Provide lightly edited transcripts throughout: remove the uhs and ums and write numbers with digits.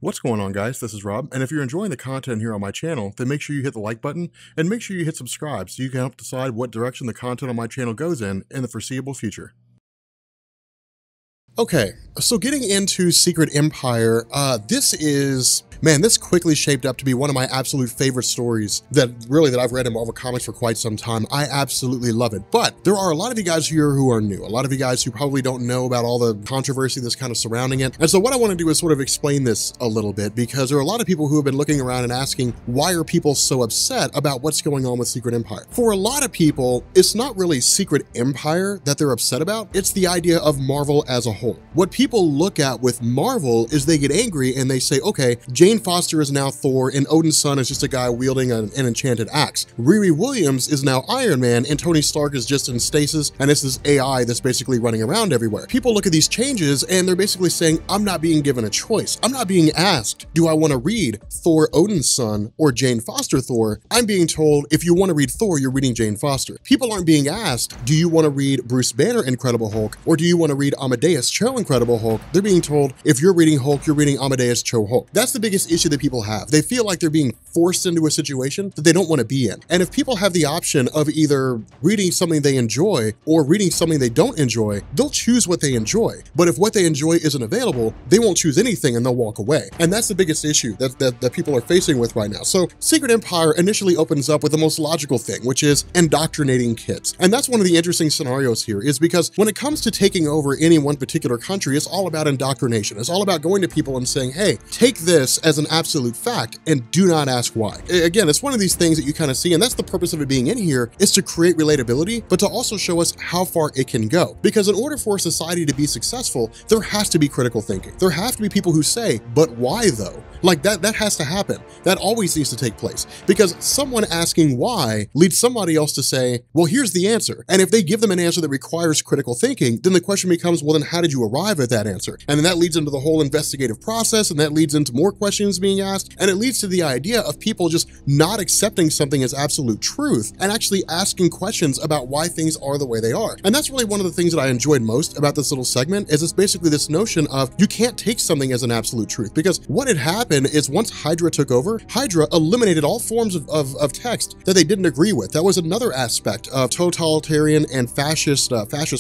What's going on, guys? This is Rob, and if you're enjoying the content here on my channel, then make sure you hit the like button and make sure you hit subscribe so you can help decide what direction the content on my channel goes in the foreseeable future. Okay, so getting into Secret Empire, this quickly shaped up to be one of my absolute favorite stories that I've read in Marvel Comics for quite some time. I absolutely love it, but there are a lot of you guys here who are new, a lot of you guys who probably don't know about all the controversy that's kind of surrounding it. And so what I want to do is sort of explain this a little bit, because there are a lot of people who have been looking around and asking, why are people so upset about what's going on with Secret Empire? For a lot of people, it's not really Secret Empire that they're upset about, it's the idea of Marvel as a whole. What people look at with Marvel is they get angry and they say, okay, Jane Foster is now Thor and Odin's son is just a guy wielding an enchanted axe. Riri Williams is now Iron Man and Tony Stark is just in stasis and it's this AI that's basically running around everywhere. People look at these changes and they're basically saying, I'm not being given a choice. I'm not being asked, do I want to read Thor Odin's son or Jane Foster Thor? I'm being told, if you want to read Thor, you're reading Jane Foster. People aren't being asked, do you want to read Bruce Banner Incredible Hulk or do you want to read Amadeus Cho Incredible Hulk? They're being told, if you're reading Hulk, you're reading Amadeus Cho Hulk. That's the biggest issue that people have. They feel like they're being forced into a situation that they don't want to be in. And if people have the option of either reading something they enjoy or reading something they don't enjoy, they'll choose what they enjoy. But if what they enjoy isn't available, they won't choose anything and they'll walk away. And that's the biggest issue that people are facing with right now. So Secret Empire initially opens up with the most logical thing, which is indoctrinating kids. And that's one of the interesting scenarios here, is because when it comes to taking over any one particular country, it's all about indoctrination. It's all about going to people and saying, hey, take this as an absolute fact and do not ask why. Again, it's one of these things that you kind of see, and that's the purpose of it being in here, is to create relatability, but to also show us how far it can go. Because in order for society to be successful, there has to be critical thinking. There have to be people who say, but why though? Like that has to happen. That always needs to take place, because someone asking why leads somebody else to say, well, here's the answer. And if they give them an answer that requires critical thinking, then the question becomes, well, then how did you arrive at that answer? And then that leads into the whole investigative process, and that leads into more questions being asked, and it leads to the idea of people just not accepting something as absolute truth and actually asking questions about why things are the way they are. And that's really one of the things that I enjoyed most about this little segment, is it's basically this notion of you can't take something as an absolute truth, because what had happened is once Hydra took over, Hydra eliminated all forms of text that they didn't agree with. That was another aspect of totalitarian and fascist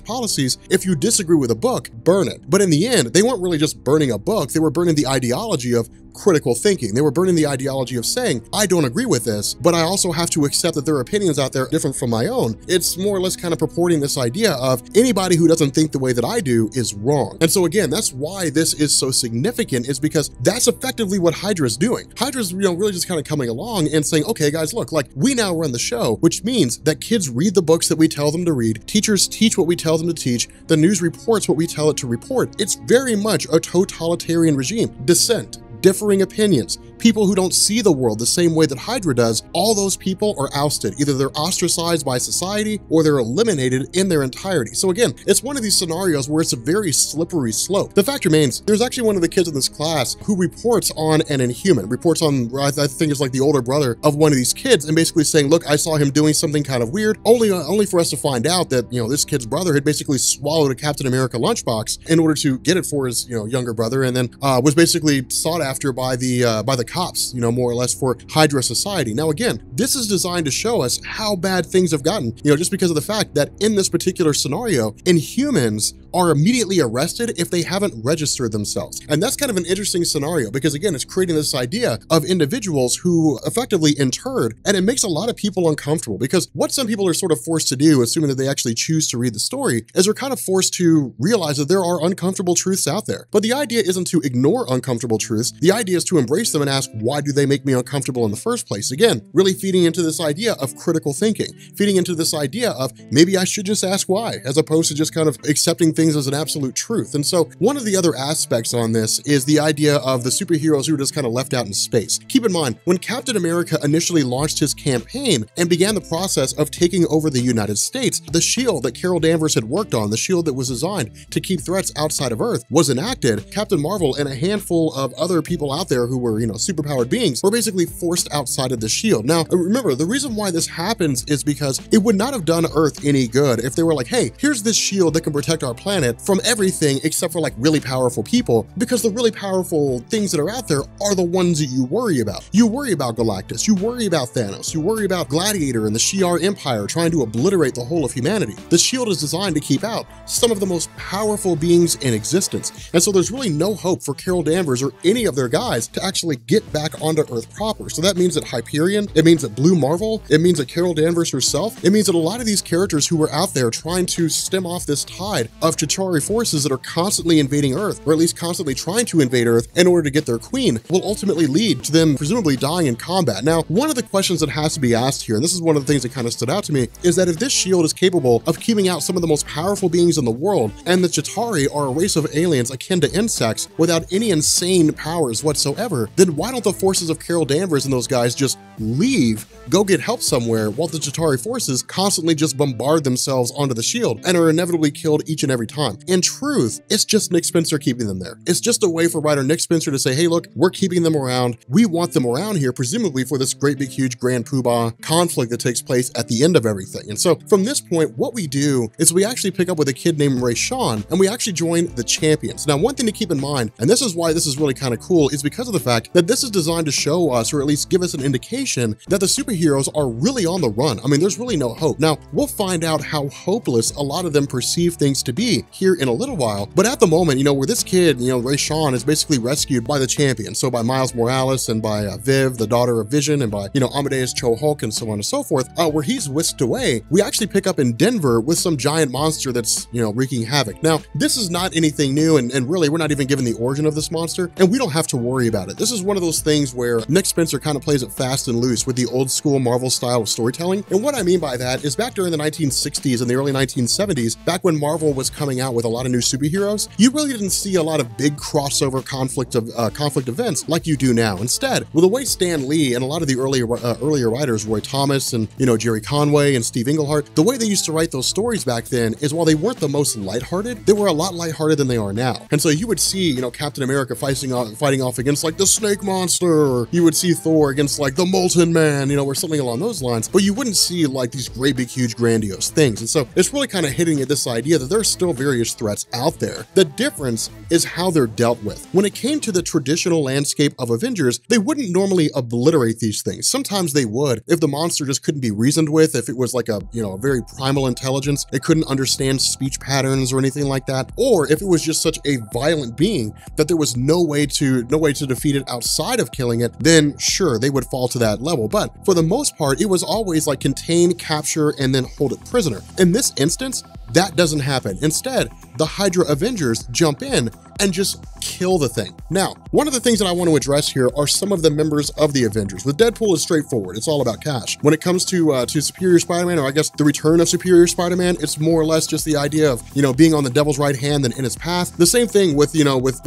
policies. If you disagree with a book, burn it. But in the end, they weren't really just burning a book, they were burning the ideology of critical thinking. They were burning the ideology of saying, I don't agree with this, but I also have to accept that there are opinions out there different from my own. It's more or less kind of purporting this idea of anybody who doesn't think the way that I do is wrong. And so again, that's why this is so significant, is because that's effectively what Hydra is doing. Hydra's, really just kind of coming along and saying, okay, guys, look, like we now run the show, which means that kids read the books that we tell them to read, teachers teach what we tell them to teach, the news reports what we tell it to report. It's very much a totalitarian regime. Dissent, differing opinions, people who don't see the world the same way that Hydra does, all those people are ousted. Either they're ostracized by society or they're eliminated in their entirety. So again, it's one of these scenarios where it's a very slippery slope. The fact remains, there's actually one of the kids in this class who reports on an Inhuman, reports on, I think it's like the older brother of one of these kids, and basically saying, look, I saw him doing something kind of weird, only for us to find out that, this kid's brother had basically swallowed a Captain America lunchbox in order to get it for his, younger brother, and then was basically sought after by the cops, more or less, for Hydra society. Now, again, this is designed to show us how bad things have gotten, just because of the fact that in this particular scenario, Inhumans are immediately arrested if they haven't registered themselves. And that's kind of an interesting scenario, because again, it's creating this idea of individuals who effectively interred, and it makes a lot of people uncomfortable, because what some people are sort of forced to do, assuming that they actually choose to read the story, is they're kind of forced to realize that there are uncomfortable truths out there. But the idea isn't to ignore uncomfortable truths. The idea is to embrace them and ask, why do they make me uncomfortable in the first place? Again, really feeding into this idea of critical thinking, feeding into this idea of maybe I should just ask why, as opposed to just kind of accepting things as an absolute truth. And so one of the other aspects on this is the idea of the superheroes who are just kind of left out in space. Keep in mind, when Captain America initially launched his campaign and began the process of taking over the United States, the shield that Carol Danvers had worked on, the shield that was designed to keep threats outside of Earth, was enacted. Captain Marvel and a handful of other people out there who were, superpowered beings were basically forced outside of the shield. Now, remember, the reason why this happens is because it would not have done Earth any good if they were like, hey, here's this shield that can protect our planet from everything except for like really powerful people, because the really powerful things that are out there are the ones that you worry about. You worry about Galactus, you worry about Thanos, you worry about Gladiator and the Shi'ar Empire trying to obliterate the whole of humanity. The shield is designed to keep out some of the most powerful beings in existence, and so there's really no hope for Carol Danvers or any of their guys to actually get back onto Earth proper. So that means that Hyperion, it means that Blue Marvel, it means that Carol Danvers herself, it means that a lot of these characters who were out there trying to stem off this tide of Chitauri forces that are constantly invading Earth, or at least constantly trying to invade Earth in order to get their queen, will ultimately lead to them presumably dying in combat. Now, one of the questions that has to be asked here, and this is one of the things that kind of stood out to me, is that if this shield is capable of keeping out some of the most powerful beings in the world, and the Chitauri are a race of aliens akin to insects without any insane powers whatsoever, then why don't the forces of Carol Danvers and those guys just leave, go get help somewhere, while the Chitauri forces constantly just bombard themselves onto the shield and are inevitably killed each and every time? In truth, it's just Nick Spencer keeping them there. It's just a way for writer Nick Spencer to say, hey, look, we're keeping them around. We want them around here, presumably for this great big huge grand poobah conflict that takes place at the end of everything. And so from this point, what we do is we actually pick up with a kid named Ray Sean, and we actually join the Champions. Now, one thing to keep in mind, and this is why this is really kind of cool, is because of the fact that this is designed to show us, or at least give us an indication, that the superheroes are really on the run. I mean, there's really no hope. Now, we'll find out how hopeless a lot of them perceive things to be here in a little while, but at the moment, you know, where this kid, you know, Ray Sean, is basically rescued by the Champions, so by Miles Morales and by Viv, the daughter of Vision, and by, you know, Amadeus Cho Hulk and so on and so forth, where he's whisked away, we actually pick up in Denver with some giant monster that's, you know, wreaking havoc. Now, this is not anything new, and really, we're not even given the origin of this monster, and we don't have to worry about it. This is one of those things where Nick Spencer kind of plays it fast and loose with the old school Marvel style of storytelling. And what I mean by that is back during the 1960s and the early 1970s, back when Marvel was coming out with a lot of new superheroes, you really didn't see a lot of big crossover conflict events like you do now. Instead, with the way Stan Lee and a lot of the earlier writers, Roy Thomas and, you know, Jerry Conway and Steve Englehart, the way they used to write those stories back then is, while they weren't the most lighthearted, they were a lot lighthearted than they are now. And so you would see, you know, Captain America fighting off against like the Snake Monster. You would see Thor against like the Molten Man, you know, or something along those lines, but you wouldn't see like these great big huge grandiose things. And so it's really kind of hitting at this idea that there are still various threats out there. The difference is how they're dealt with. When it came to the traditional landscape of Avengers, they wouldn't normally obliterate these things. Sometimes they would, if the monster just couldn't be reasoned with, if it was like a, you know, a very primal intelligence, it couldn't understand speech patterns or anything like that, or if it was just such a violent being that there was no way to defeat it outside of killing it, then sure, they would fall to that level. But for the most part, it was always like contain, capture, and then hold it prisoner. In this instance, that doesn't happen. Instead, the Hydra Avengers jump in and just kill the thing. Now, one of the things that I want to address here are some of the members of the Avengers. With Deadpool, is straightforward. It's all about cash. When it comes to Superior Spider-Man, or I guess the return of Superior Spider-Man, it's more or less just the idea of, you know, being on the devil's right hand than in his path. The same thing with, you know, with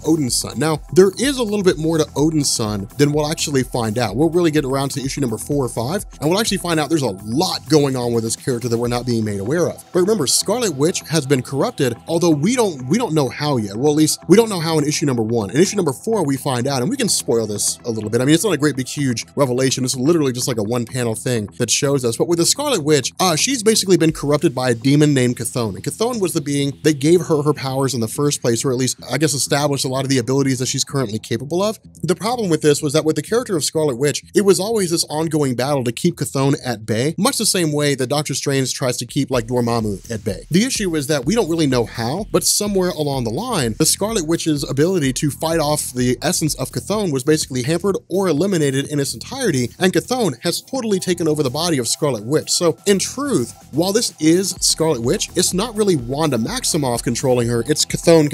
Odin's son. Now, there is a little bit more to Odin's son than we'll actually find out. We'll really get around to issue number 4 or 5, and we'll actually find out there's a lot going on with this character that we're not being made aware of. But remember, Scarlet Witch has been corrupted, although we don't know how yet. Well, at least we don't know how in issue number 1. In issue number 4, we find out, and we can spoil this a little bit. I mean, it's not a great big huge revelation. It's literally just like a one-panel thing that shows us. But with the Scarlet Witch, she's basically been corrupted by a demon named Chthon. And Chthon was the being that gave her powers in the first place, or at least, I guess, established a lot of the abilities that she's currently capable of. The problem with this was that with the character of Scarlet Witch, it was always this ongoing battle to keep Chthon at bay, much the same way that Doctor Strange tries to keep like Dormammu at bay. The issue is that we don't really know how, but somewhere along the line, the Scarlet Witch's ability to fight off the essence of Chthon was basically hampered or eliminated in its entirety, and Chthon has totally taken over the body of Scarlet Witch. So in truth, while this is Scarlet Witch, it's not really Wanda Maximoff controlling her, it's Chthon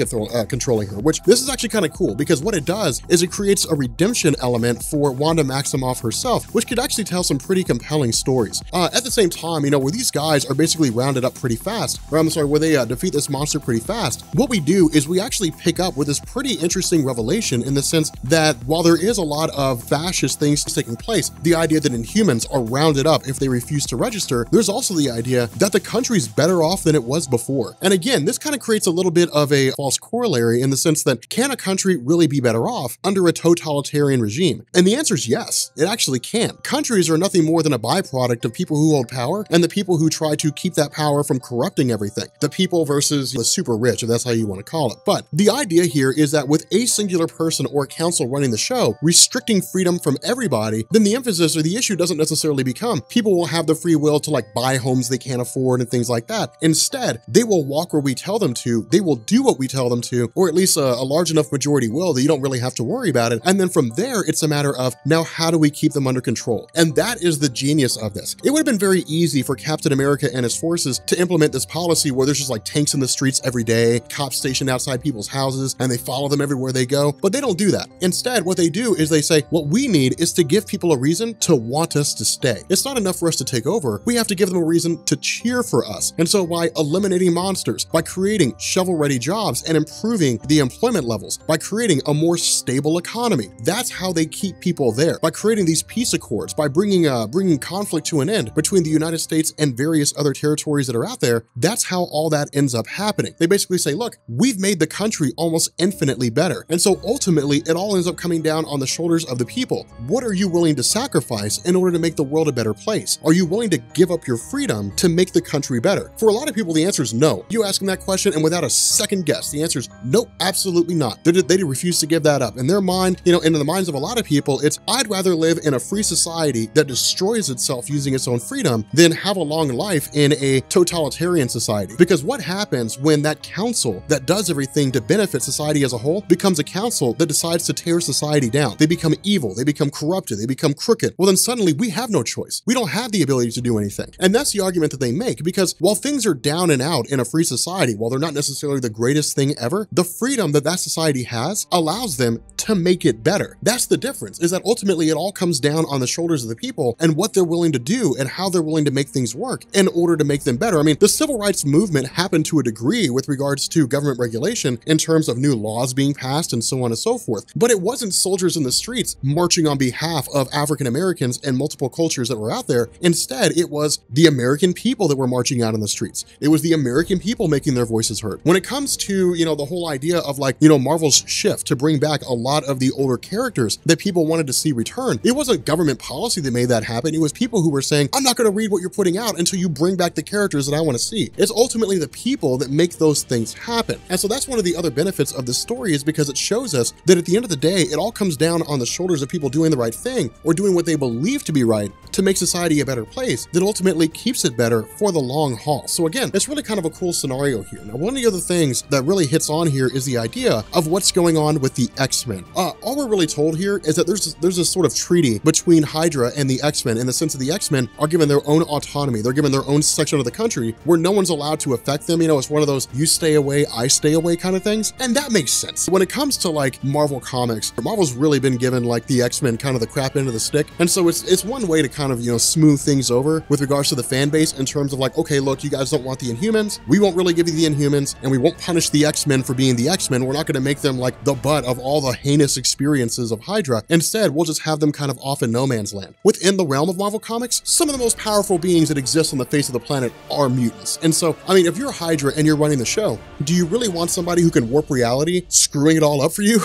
controlling her, which this is actually kind of cool, because what it does is it creates a redemption element for Wanda Maximoff herself, which could actually tell some pretty compelling stories. At the same time, you know, where these guys are basically rounded up pretty fast, or I'm sorry, where they defeat this monster monster pretty fast, what we do is we actually pick up with this pretty interesting revelation in the sense that while there is a lot of fascist things taking place, the idea that Inhumans are rounded up if they refuse to register, there's also the idea that the country's better off than it was before. And again, this kind of creates a little bit of a false corollary in the sense that can a country really be better off under a totalitarian regime? And the answer is yes, it actually can. Countries are nothing more than a byproduct of people who hold power and the people who try to keep that power from corrupting everything. The people versus the super rich, if that's how you want to call it. But the idea here is that with a singular person or council running the show, restricting freedom from everybody, then the emphasis or the issue doesn't necessarily become people will have the free will to like buy homes they can't afford and things like that. Instead, they will walk where we tell them to, they will do what we tell them to, or at least a large enough majority will that you don't really have to worry about it. And then from there, it's a matter of now how do we keep them under control? And that is the genius of this. It would have been very easy for Captain America and his forces to implement this policy where there's just like tanks in the streets every day, cops stationed outside people's houses, and they follow them everywhere they go, but they don't do that. Instead, what they do is they say, what we need is to give people a reason to want us to stay. It's not enough for us to take over. We have to give them a reason to cheer for us. And so by eliminating monsters, by creating shovel-ready jobs and improving the employment levels, by creating a more stable economy, that's how they keep people there. By creating these peace accords, by bringing conflict to an end between the United States and various other territories that are out there, that's how all that ends up happening. They basically say, look, we've made the country almost infinitely better. And so ultimately, it all ends up coming down on the shoulders of the people. What are you willing to sacrifice in order to make the world a better place? Are you willing to give up your freedom to make the country better? For a lot of people, the answer is no. You ask them that question and without a second guess, the answer is nope, absolutely not. They refuse to give that up. In their mind, in the minds of a lot of people, it's I'd rather live in a free society that destroys itself using its own freedom than have a long life in a totalitarian society. Because what happens when that council that does everything to benefit society as a whole becomes a council that decides to tear society down? They become evil, they become corrupted, they become crooked. Well, then suddenly we have no choice. We don't have the ability to do anything. And that's the argument that they make, because while things are down and out in a free society, while they're not necessarily the greatest thing ever, the freedom that that society has allows them to make it better. That's the difference, is that ultimately it all comes down on the shoulders of the people and what they're willing to do and how they're willing to make things work in order to make them better. I mean, the civil rights movement happened to a degree with regards to government regulation in terms of new laws being passed and so on and so forth. But it wasn't soldiers in the streets marching on behalf of African Americans and multiple cultures that were out there. Instead, it was the American people that were marching out in the streets. It was the American people making their voices heard. When it comes to, the whole idea of Marvel's shift to bring back a lot of the older characters that people wanted to see return, it wasn't government policy that made that happen. It was people who were saying, I'm not going to read what you're putting out until you bring back the characters that I want to see. It's ultimately the people that make those things happen. And so that's one of the other benefits of this story, is because it shows us that at the end of the day, it all comes down on the shoulders of people doing the right thing or doing what they believe to be right to make society a better place that ultimately keeps it better for the long haul. So again, it's really kind of a cool scenario here. Now, one of the other things that really hits on here is the idea of what's going on with the X-Men. All we're really told here is that there's this sort of treaty between Hydra and the X-Men, in the sense that the X-Men are given their own autonomy. They're given their own section of the country where no one's allowed to affect them. It's one of those you stay away, I stay away kind of things. And that makes sense. When it comes to like Marvel Comics, Marvel's really been given like the X-Men kind of the crap end of the stick. And so it's one way to kind of, smooth things over with regards to the fan base in terms of like, okay, look, you guys don't want the Inhumans. We won't really give you the Inhumans, and we won't punish the X-Men for being the X-Men. We're not going to make them like the butt of all the heinous experiences of Hydra. Instead, we'll just have them kind of off in no man's land. Within the realm of Marvel Comics, some of the most powerful beings that exist on the face of the planet are mutants. And so, I mean, if you're Hydra and you're running the show, do you really want somebody who can warp reality, screwing it all up for you?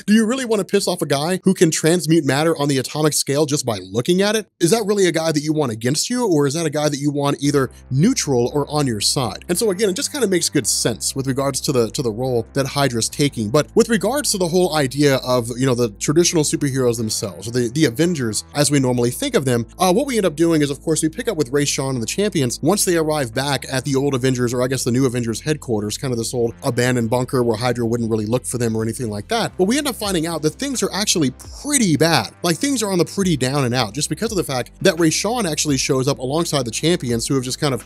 Do you really want to piss off a guy who can transmute matter on the atomic scale just by looking at it? Is that really a guy that you want against you, or is that a guy that you want either neutral or on your side? And so again, it just kind of makes good sense with regards to the role that Hydra's taking. But with regards to the whole idea of, the traditional superheroes themselves, or the Avengers as we normally think of them, what we end up doing is, of course, we pick up with Rayshawn and the Champions once they arrive back at the old Avengers, or I guess the new Avengers headquarters, kind of this old abandoned bunker where Hydra wouldn't really look for them or anything like that. But we end up finding out that things are actually pretty bad. Like, things are on the pretty down and out, just because of the fact that Rayshawn actually shows up alongside the Champions, who have just kind of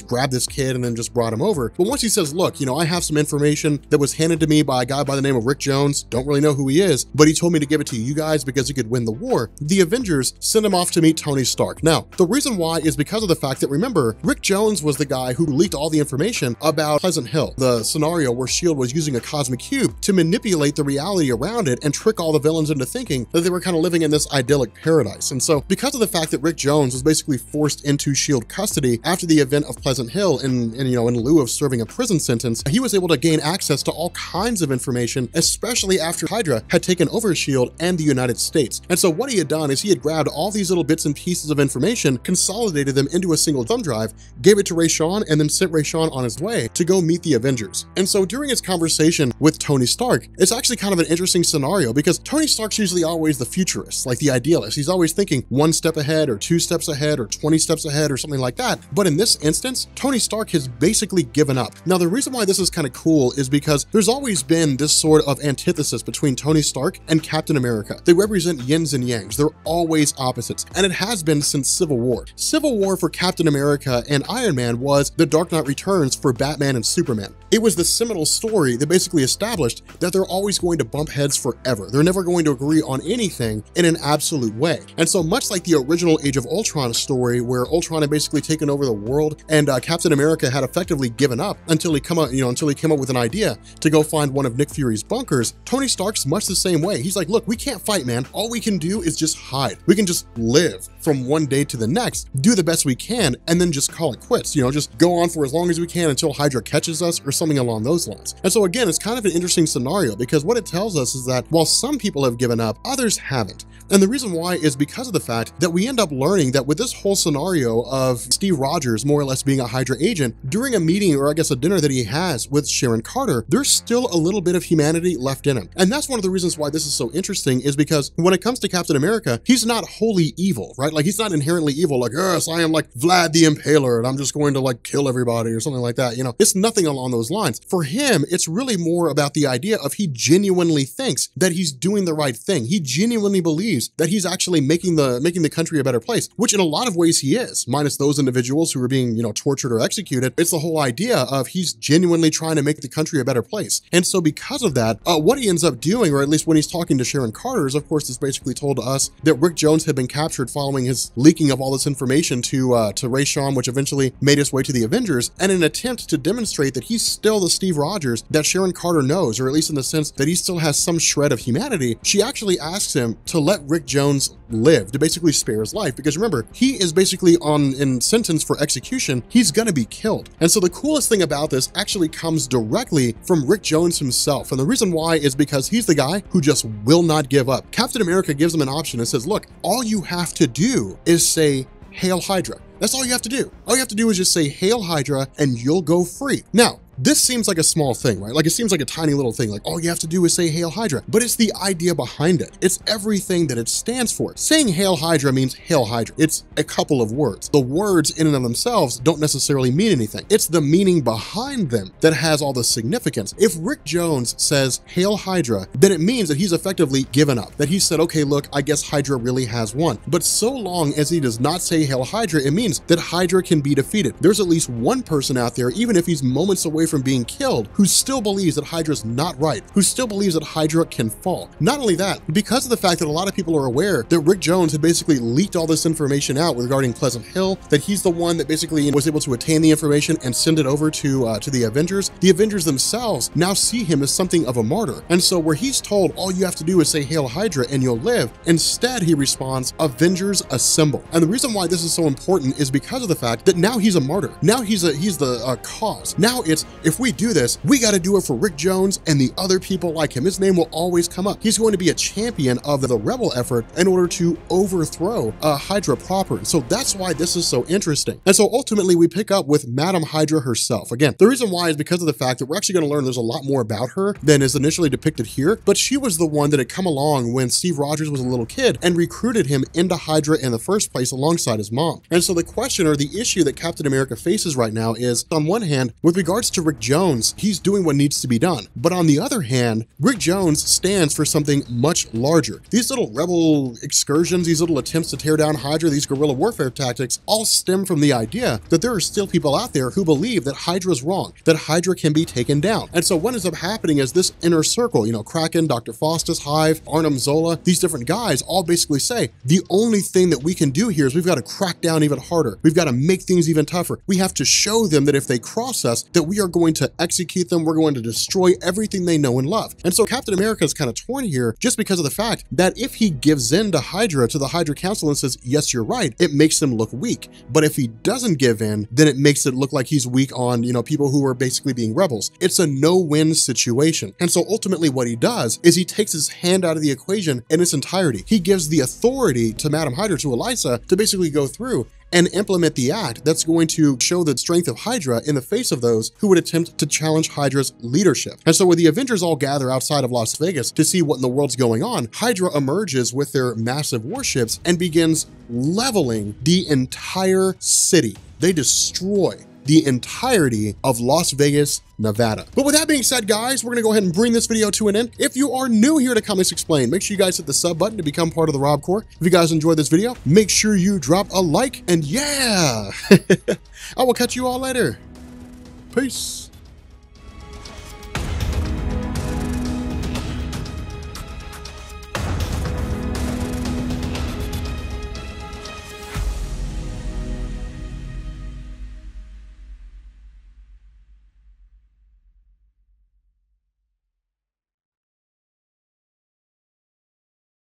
grabbed this kid and then just brought him over. But once he says, look, I have some information that was handed to me by a guy by the name of Rick Jones, don't really know who he is, but he told me to give it to you guys because he could win the war. The Avengers send him off to meet Tony Stark. Now, the reason why is because of the fact that, remember, Rick Jones was the guy who leaked all the information information about Pleasant Hill, the scenario where S.H.I.E.L.D. was using a cosmic cube to manipulate the reality around it and trick all the villains into thinking that they were kind of living in this idyllic paradise. And so because of the fact that Rick Jones was basically forced into S.H.I.E.L.D. custody after the event of Pleasant Hill in lieu of serving a prison sentence, he was able to gain access to all kinds of information, especially after Hydra had taken over S.H.I.E.L.D. and the United States. And so what he had done is he had grabbed all these little bits and pieces of information, consolidated them into a single thumb drive, gave it to Rayshawn, and then sent Rayshawn on his way to go meet the Avengers. And so during his conversation with Tony Stark, it's actually kind of an interesting scenario because Tony Stark's usually always the futurist, like the idealist. He's always thinking one step ahead or 2 steps ahead or 20 steps ahead or something like that. But in this instance, Tony Stark has basically given up. Now, the reason why this is kind of cool is because there's always been this sort of antithesis between Tony Stark and Captain America. They represent yins and yangs. They're always opposites. And it has been since Civil War. Civil War for Captain America and Iron Man was The Dark Knight Returns for Batman and Superman. It was the seminal story that basically established that they're always going to bump heads forever. They're never going to agree on anything in an absolute way. And so much like the original Age of Ultron story, where Ultron had basically taken over the world and Captain America had effectively given up until he came up with an idea to go find one of Nick Fury's bunkers, Tony Stark's much the same way. He's like, look, we can't fight, man. All we can do is just hide. We can just live from one day to the next, do the best we can, and then just call it quits. Just go on for as long as we can until Hydra catches us or something along those lines. And so again, it's kind of an interesting scenario because what it tells us is that while some people have given up, others haven't. And the reason why is because of the fact that we end up learning that with this whole scenario of Steve Rogers more or less being a Hydra agent, during a meeting, or I guess a dinner that he has with Sharon Carter, there's still a little bit of humanity left in him. And that's one of the reasons why this is so interesting, is because when it comes to Captain America, he's not wholly evil, right? Like, he's not inherently evil, like, yes, I am like Vlad the Impaler and I'm just going to like kill everybody or something like that. It's nothing along those lines. For him, it's really more about the idea of he genuinely thinks that he's doing the right thing. He genuinely believes that he's actually making the country a better place, which in a lot of ways he is, minus those individuals who are being, tortured or executed. It's the whole idea of he's genuinely trying to make the country a better place. And so because of that, what he ends up doing, or at least when he's talking to Sharon Carter, is of course, it's basically told to us that Rick Jones had been captured following his leaking of all this information to Rayshawn, which eventually made his way to the Avengers, and in an attempt to demonstrate that he's still the Steve Rogers that Sharon Carter knows, or at least in the sense that he still has some shred of humanity, she actually asks him to let Rick Jones live, to basically spare his life, because remember, he is basically in sentence for execution. He's gonna be killed. And so the coolest thing about this actually comes directly from Rick Jones himself. And the reason why is because he's the guy who just will not give up. Captain America gives him an option and says, look, all you have to do is say, "Hail Hydra." That's all you have to do. All you have to do is just say, "Hail Hydra," and you'll go free. Now, this seems like a small thing, right? Like, it seems like a tiny little thing, like all you have to do is say Hail Hydra, but it's the idea behind it. It's everything that it stands for. Saying Hail Hydra means Hail Hydra. It's a couple of words. The words in and of themselves don't necessarily mean anything. It's the meaning behind them that has all the significance. If Rick Jones says Hail Hydra, then it means that he's effectively given up, that he said, okay, look, I guess Hydra really has won. But so long as he does not say Hail Hydra, it means that Hydra can be defeated. There's at least one person out there, even if he's moments away from being killed, who still believes that Hydra's not right, who still believes that Hydra can fall. Not only that, because of the fact that a lot of people are aware that Rick Jones had basically leaked all this information out regarding Pleasant Hill, that he's the one that basically was able to attain the information and send it over to the Avengers themselves now see him as something of a martyr. And so where he's told all you have to do is say Hail Hydra and you'll live, instead he responds, Avengers assemble. And the reason why this is so important is because of the fact that now he's a martyr. Now he's the cause. Now it's, if we do this, we got to do it for Rick Jones and the other people like him. His name will always come up. He's going to be a champion of the rebel effort in order to overthrow Hydra proper. So that's why this is so interesting. And so ultimately we pick up with Madam Hydra herself. Again, the reason why is because of the fact that we're actually going to learn there's a lot more about her than is initially depicted here, but she was the one that had come along when Steve Rogers was a little kid and recruited him into Hydra in the first place alongside his mom. And so the question, or the issue that Captain America faces right now is, on one hand, with regards to to Rick Jones, he's doing what needs to be done. But on the other hand, Rick Jones stands for something much larger. These little rebel excursions, these little attempts to tear down Hydra, these guerrilla warfare tactics all stem from the idea that there are still people out there who believe that Hydra's wrong, that Hydra can be taken down. And so what ends up happening is this inner circle, you know, Kraken, Dr. Faustus, Hive, Arnim Zola, these different guys all basically say, the only thing that we can do here is we've got to crack down even harder. We've got to make things even tougher. We have to show them that if they cross us, that we are going to execute them. We're going to destroy everything they know and love. And so Captain America is kind of torn here just because of the fact that if he gives in to Hydra, to the Hydra Council and says, yes, you're right, it makes him look weak. But if he doesn't give in, then it makes it look like he's weak on, you know, people who are basically being rebels. It's a no-win situation. And so ultimately what he does is he takes his hand out of the equation in its entirety. He gives the authority to Madam Hydra, to Elisa, to basically go through and implement the act that's going to show the strength of Hydra in the face of those who would attempt to challenge Hydra's leadership. And so when the Avengers all gather outside of Las Vegas to see what in the world's going on, Hydra emerges with their massive warships and begins leveling the entire city. They destroy the entirety of Las Vegas, Nevada. But with that being said, guys, we're gonna go ahead and bring this video to an end. If you are new here to Comics Explained, make sure you guys hit the sub button to become part of the Rob Corps. If you guys enjoyed this video, make sure you drop a like, and yeah, I will catch you all later. Peace.